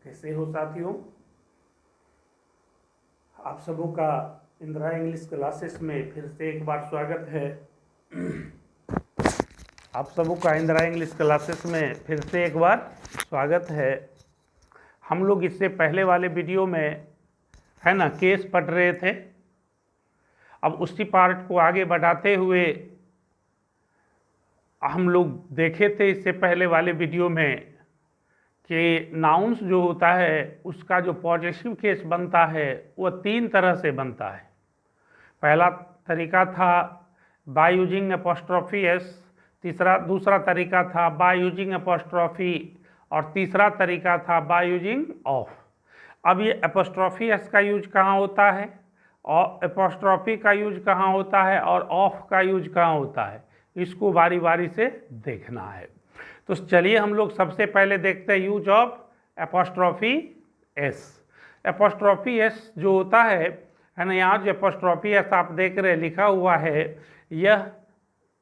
कैसे हो साथियों। आप सबों का इंदिरा इंग्लिश क्लासेस में फिर से एक बार स्वागत है। आप सबों का इंदिरा इंग्लिश क्लासेस में फिर से एक बार स्वागत है। हम लोग इससे पहले वाले वीडियो में है ना केस पढ़ रहे थे। अब उसी पार्ट को आगे बढ़ाते हुए हम लोग देखे थे इससे पहले वाले वीडियो में कि नाउन्स जो होता है उसका जो पॉजिटिव केस बनता है वह 3 तरह से बनता है। पहला तरीका था बाय यूजिंग एपोस्ट्रोफी एस, दूसरा तरीका था बाय यूजिंग एपोस्ट्रोफी और तीसरा तरीका था बाय यूजिंग ऑफ। अब ये एपोस्ट्रोफी एस का यूज कहाँ होता है और एपोस्ट्रोफी का यूज कहाँ होता है और ऑफ का यूज कहाँ होता है, इसको बारी बारी से देखना है। तो चलिए हम लोग सबसे पहले देखते हैं use of apostrophe S. Apostrophe S जो होता है ना, यहाँ जो एपोस्ट्रोफी एस आप देख रहे लिखा हुआ है, यह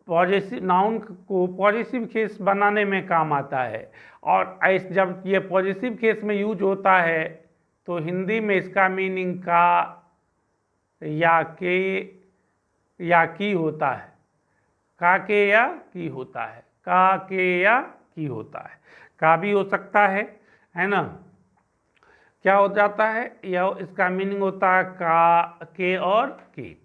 पॉजिटिव नाउन को पॉजिटिव केस बनाने में काम आता है। और जब ये पॉजिटिव केस में यूज होता है तो हिंदी में इसका मीनिंग का या के या की होता है, का के या की होता है, का के या की होता है, का भी हो सकता है ना। क्या हो जाता है, यह इसका मीनिंग होता है का, के और की,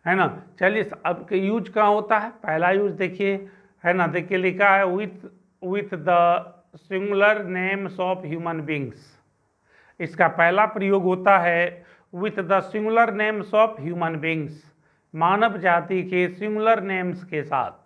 है ना। चलिए अब के यूज कहाँ होता है, पहला यूज देखिए, है ना। देखिए लिखा है with the singular names of human beings. इसका पहला प्रयोग होता है with the singular names of human beings, मानव जाति के सिंगुलर नेम्स के साथ।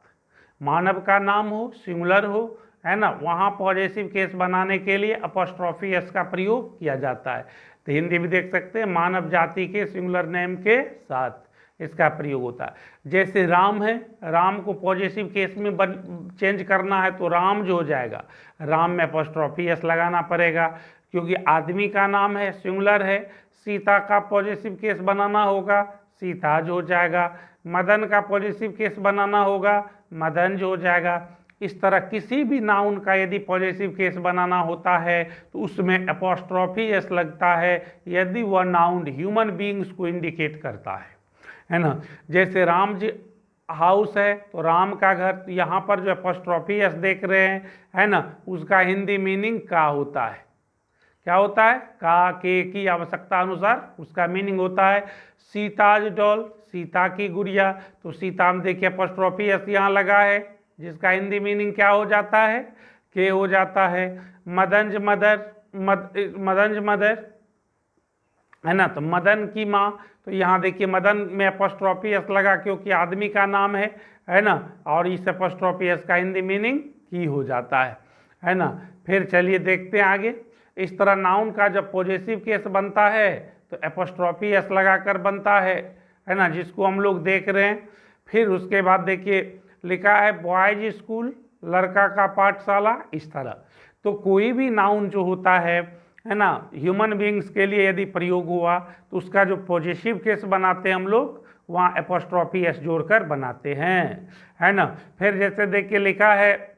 मानव का नाम हो, सिंगुलर हो, है ना, वहाँ पॉजिटिव केस बनाने के लिए अपॉस्ट्रोफी एस का प्रयोग किया जाता है। तो हिंदी भी देख सकते हैं, मानव जाति के सिंगुलर नेम के साथ इसका प्रयोग होता है। जैसे राम है, राम को पॉजिटिव केस में चेंज करना है तो राम जो हो जाएगा, राम में अपॉस्ट्रोफी एस लगाना पड़ेगा क्योंकि आदमी का नाम है, सिंगुलर है। सीता का पॉजिटिव केस बनाना होगा, सीता जो हो जाएगा। मदन का पॉजिटिव केस बनाना होगा, मदन जो हो जाएगा। इस तरह किसी भी नाउन का यदि पॉजिटिव केस बनाना होता है तो उसमें अपॉस्ट्रोफी एस लगता है यदि वह नाउन ह्यूमन बीइंग्स को इंडिकेट करता है ना। जैसे राम जी हाउस है तो राम का घर, यहाँ पर जो अपॉस्ट्रोफी एस देख रहे हैं, है ना, उसका हिंदी मीनिंग का होता है। क्या होता है, का के की आवश्यकता अनुसार उसका मीनिंग होता है। सीताज डॉल, सीता की गुड़िया, तो सीता में देखिए अपॉस्ट्रोफी एस यहाँ लगा है जिसका हिंदी मीनिंग क्या हो जाता है, के हो जाता है। मदंज मदर, मदंज मदर, है ना, तो मदन की माँ, तो यहाँ देखिए मदन में अपॉस्ट्रोफी एस लगा क्योंकि आदमी का नाम है ना, और इस अपॉस्ट्रोफी एस का हिंदी मीनिंग की हो जाता है ना। फिर चलिए देखते हैं आगे। इस तरह नाउन का जब पॉजिटिव केस बनता है तो अपॉस्ट्रोफी एस लगाकर बनता है ना, जिसको हम लोग देख रहे हैं। फिर उसके बाद देखिए लिखा है बॉयज स्कूल, लड़का का पाठशाला, इस तरह। तो कोई भी नाउन जो होता है ना, ह्यूमन बींग्स के लिए यदि प्रयोग हुआ तो उसका जो पॉजिटिव केस बनाते हैं हम लोग, वहाँ अपॉस्ट्रोफी एस जोड़कर बनाते हैं, है ना। फिर जैसे देखिए लिखा है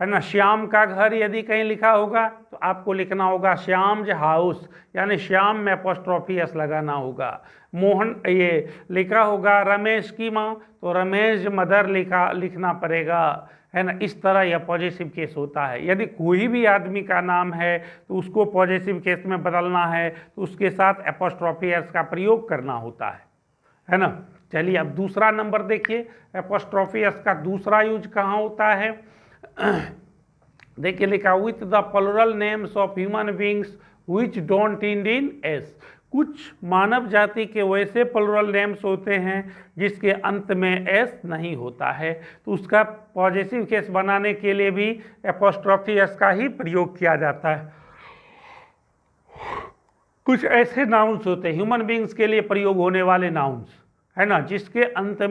ना, श्याम का घर यदि कहीं लिखा होगा तो आपको लिखना होगा श्याम हाउस, यानी श्याम में अपॉस्ट्रोफी एस लगाना होगा। मोहन ये लिखा होगा रमेश की माँ, तो रमेश मदर लिखना पड़ेगा, है ना। इस तरह यह पॉजिटिव केस होता है। यदि कोई भी आदमी का नाम है तो उसको पॉजिटिव केस में बदलना है तो उसके साथ अपॉस्ट्रोफी एस का प्रयोग करना होता है ना। चलिए अब दूसरा नंबर देखिए, अपॉस्ट्रोफी एस का दूसरा यूज कहाँ होता है। देखिए लिखा with the plural names of human beings which don't and in S. कुछ मानव जाति के वैसे प्लुरल नेम्स होते हैं जिसके अंत में एस नहीं होता है, तो उसका पॉजिटिव केस बनाने के लिए भी अपॉस्ट्रोफी एस का ही प्रयोग किया जाता है। कुछ ऐसे नाउन्स होते हैं ह्यूमन बींग्स के लिए प्रयोग होने वाले नाउन्स, है ना, जिसके अंत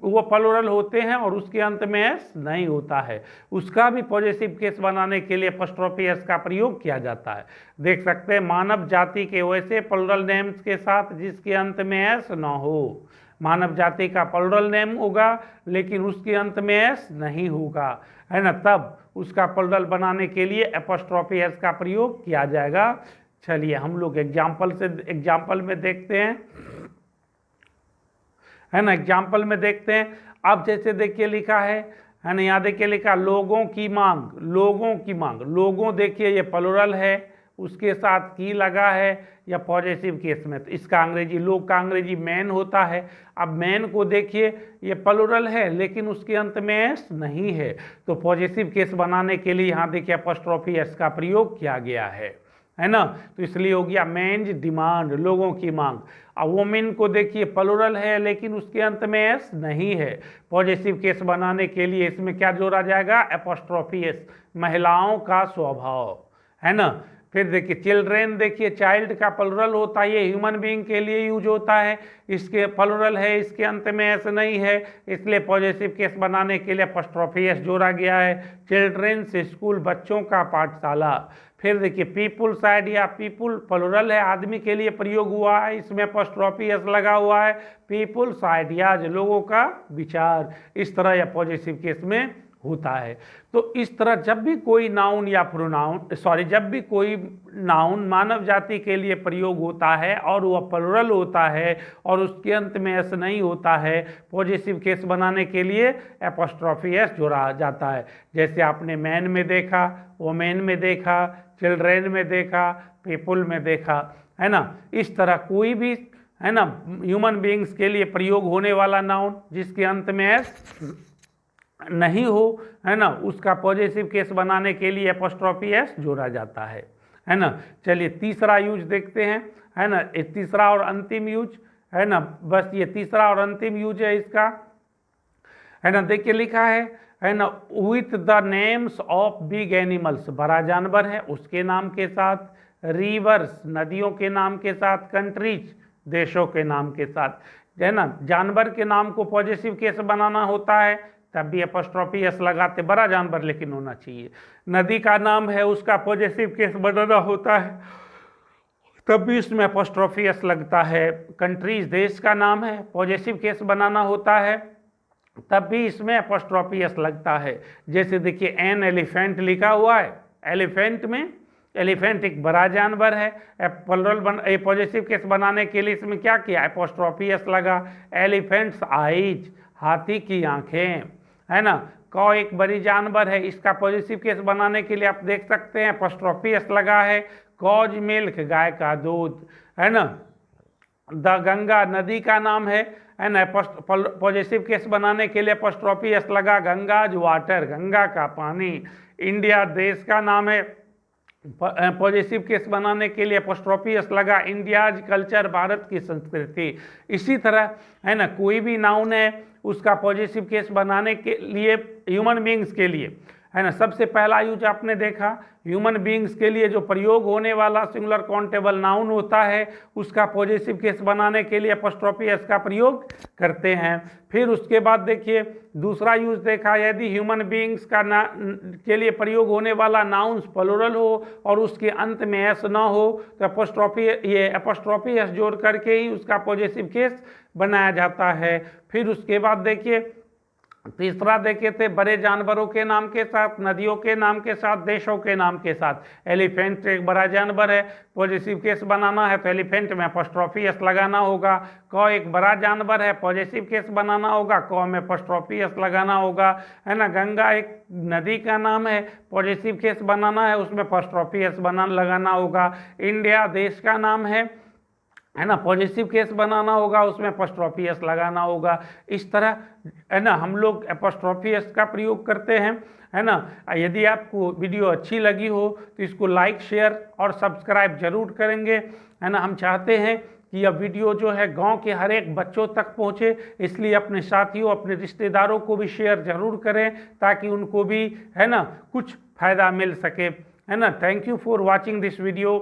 वो प्लुरल होते हैं और उसके अंत में एस नहीं होता है, उसका भी पॉजिटिव केस बनाने के लिए अपॉस्ट्रोफी एस का प्रयोग किया जाता है। देख सकते हैं मानव जाति के वैसे प्लुरल नेम्स के साथ जिसके अंत में एस ना हो। मानव जाति का प्लुरल नेम होगा लेकिन उसके अंत में एस नहीं होगा, है ना, तब उसका प्लुरल बनाने के लिए एपोस्ट्रोफी एस का प्रयोग किया जाएगा। चलिए हम लोग एग्जाम्पल में देखते हैं, है ना, एग्जाम्पल में देखते हैं। अब जैसे देखिए लिखा है ना, यहाँ देखिए लिखा लोगों की मांग, लोगों की मांग, लोगों देखिए ये प्लुरल है, उसके साथ की लगा है या पॉजिटिव केस में, तो इसका अंग्रेजी, लोग का अंग्रेजी मैन होता है। अब मैन को देखिए ये प्लुरल है लेकिन उसके अंत में एस नहीं है, तो पॉजिटिव केस बनाने के लिए यहाँ देखिए एपोस्ट्रोफी एस का प्रयोग किया गया है ना, तो इसलिए हो गया मेन्स डिमांड, लोगों की मांग। अब वोमेन को देखिए प्लुरल है लेकिन उसके अंत में एस नहीं है, पॉजिटिव केस बनाने के लिए इसमें क्या जोड़ा जाएगा, एपोस्ट्रोफी एस, महिलाओं का स्वभाव, है ना। फिर देखिए चिल्ड्रेन, देखिए चाइल्ड का प्लुरल होता है, ये ह्यूमन बीइंग के लिए यूज होता है, इसके प्लुरल है, इसके अंत में एस नहीं है, इसलिए पॉजिटिव केस बनाने के लिए एपोस्ट्रोफी एस जोड़ा गया है। चिल्ड्रेन्स स्कूल, बच्चों का पाठशाला। फिर देखिए पीपुल्स आइडिया, पीपुल प्लुरल है, आदमी के लिए प्रयोग हुआ है, इसमें एपोस्ट्रोफी एस लगा हुआ है, पीपुल्स आइडियाज, लोगों का विचार, इस तरह यह पॉजिटिव केस में होता है। तो इस तरह जब भी कोई नाउन या प्रोनाउन, जब भी कोई नाउन मानव जाति के लिए प्रयोग होता है और वह प्लुरल होता है और उसके अंत में एस नहीं होता है, पॉजिटिव केस बनाने के लिए एपोस्ट्रोफी एस जोड़ा जाता है। जैसे आपने मैन में देखा, वोमेन में देखा, चिल्ड्रेन में देखा, पीपुल में देखा, है ना। इस तरह कोई भी, है ना, ह्यूमन बीइंग्स के लिए प्रयोग होने वाला नाउन जिसके अंत में एस नहीं हो, है ना, उसका पॉजिटिव केस बनाने के लिए एपोस्ट्रोफी एस जोड़ा जाता है ना। चलिए तीसरा यूज देखते हैं, है ना, ये तीसरा और अंतिम यूज, है ना, बस ये तीसरा और अंतिम यूज है इसका, है ना। देखिए लिखा है ना, with the names of big animals, बड़ा जानवर है उसके नाम के साथ, रिवर्स नदियों के नाम के साथ, कंट्रीज देशों के नाम के साथ, है ना। जानवर के नाम को पॉजिटिव केस बनाना होता है तब भी एपोस्ट्रोफी एस लगाते, बड़ा जानवर लेकिन होना चाहिए। नदी का नाम है उसका पॉजिटिव केस बनाना होता है तब भी इसमें एपोस्ट्रोफी एस लगता है। कंट्रीज देश का नाम है, पॉजिटिव केस बनाना होता है तब भी इसमें एपोस्ट्रोफी एस लगता है। जैसे देखिए एन एलिफेंट लिखा हुआ है, एलिफेंट में, एलिफेंट एक बड़ा जानवर है, प्लुरल पॉजिटिव केस बनाने के लिए इसमें क्या किया, एपोस्ट्रोफी एस लगा। एलिफेंट्स आइज, हाथी की आंखें, है ना। कौ एक बड़ी जानवर है, इसका पॉजिटिव केस बनाने के लिए आप देख सकते हैं एपोस्ट्रोफी एस लगा है। कॉज मिल्क, गाय का दूध, है ना। द गंगा नदी का नाम है ना, पॉजिटिव केस बनाने के लिए एपोस्ट्रोफी एस लगा, गंगाज वाटर, गंगा का पानी। इंडिया देश का नाम है, पॉजिटिव केस बनाने के लिए एपोस्ट्रोफी एस लगा, इंडियाज कल्चर, भारत की संस्कृति। इसी तरह, है ना, कोई भी नाउन है उसका पॉजिटिव केस बनाने के लिए ह्यूमन बीइंग्स के लिए, है ना, सबसे पहला यूज आपने देखा, ह्यूमन बीइंग्स के लिए जो प्रयोग होने वाला सिंगुलर काउंटेबल नाउन होता है उसका पॉजिटिव केस बनाने के लिए एपोस्ट्रोफी एस का प्रयोग करते हैं। फिर उसके बाद देखिए दूसरा यूज देखा, यदि ह्यूमन बीइंग्स का के लिए प्रयोग होने वाला नाउन्स प्लुरल हो और उसके अंत में एस ना हो तो एपोस्ट्रोफी एस जोड़ करके ही उसका पॉजिटिव केस बनाया जाता है। फिर उसके बाद देखिए तीसरा देखे थे, बड़े जानवरों के नाम के साथ, नदियों के नाम के साथ, देशों के नाम के साथ। एलिफेंट एक बड़ा जानवर है, पॉजिटिव केस बनाना है तो एलिफेंट में एपोस्ट्रोफी एस लगाना होगा। कौ एक बड़ा जानवर है, पॉजिटिव केस बनाना होगा, कौ में एपोस्ट्रोफी एस लगाना होगा, है ना। गंगा एक नदी का नाम है, पॉजिटिव केस बनाना है उसमें एपोस्ट्रोफी एस लगाना होगा। इंडिया देश का नाम है ना, पॉजिटिव केस बनाना होगा उसमें एपोस्ट्रोफी एस लगाना होगा। इस तरह, है ना, हम लोग एपोस्ट्रोफी एस का प्रयोग करते हैं, है ना। यदि आपको वीडियो अच्छी लगी हो तो इसको लाइक, शेयर और सब्सक्राइब जरूर करेंगे, है ना। हम चाहते हैं कि यह वीडियो जो है गांव के हर एक बच्चों तक पहुंचे, इसलिए अपने साथियों, अपने रिश्तेदारों को भी शेयर जरूर करें ताकि उनको भी, है ना, कुछ फायदा मिल सके, है ना। Thank you for watching this video.